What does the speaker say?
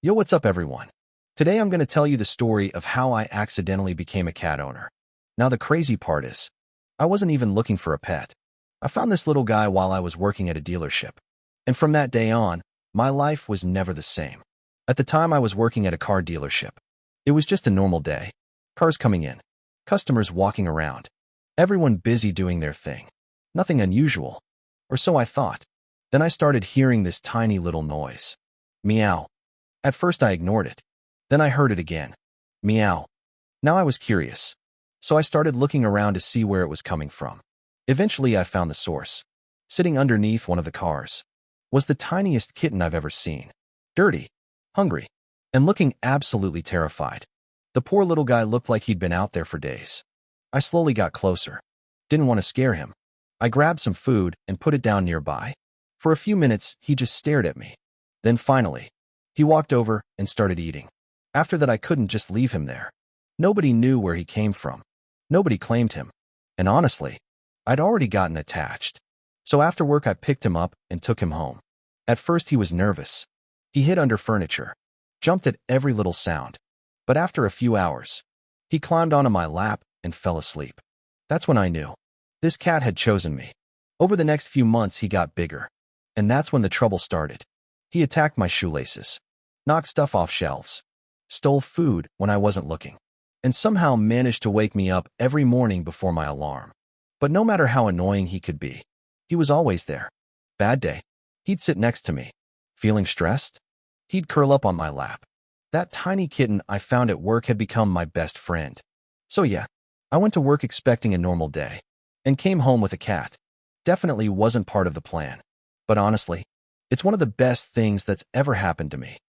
Yo, what's up, everyone? Today I'm going to tell you the story of how I accidentally became a cat owner. Now, the crazy part is, I wasn't even looking for a pet. I found this little guy while I was working at a dealership. And from that day on, my life was never the same. At the time, I was working at a car dealership. It was just a normal day. Cars coming in, customers walking around, everyone busy doing their thing. Nothing unusual, or so I thought. Then I started hearing this tiny little noise. Meow. At first I ignored it. Then I heard it again. Meow. Now I was curious. So I started looking around to see where it was coming from. Eventually I found the source. Sitting underneath one of the cars was the tiniest kitten I've ever seen. Dirty, hungry, and looking absolutely terrified. The poor little guy looked like he'd been out there for days. I slowly got closer. Didn't want to scare him. I grabbed some food and put it down nearby. For a few minutes, he just stared at me. Then finally, he walked over and started eating. After that, I couldn't just leave him there. Nobody knew where he came from. Nobody claimed him. And honestly, I'd already gotten attached. So after work, I picked him up and took him home. At first, he was nervous. He hid under furniture, jumped at every little sound. But after a few hours, he climbed onto my lap and fell asleep. That's when I knew. This cat had chosen me. Over the next few months, he got bigger. And that's when the trouble started. He attacked my shoelaces, knocked stuff off shelves, stole food when I wasn't looking, and somehow managed to wake me up every morning before my alarm. But no matter how annoying he could be, he was always there. Bad day, he'd sit next to me. Feeling stressed? He'd curl up on my lap. That tiny kitten I found at work had become my best friend. So yeah, I went to work expecting a normal day, and came home with a cat. Definitely wasn't part of the plan. But honestly, it's one of the best things that's ever happened to me.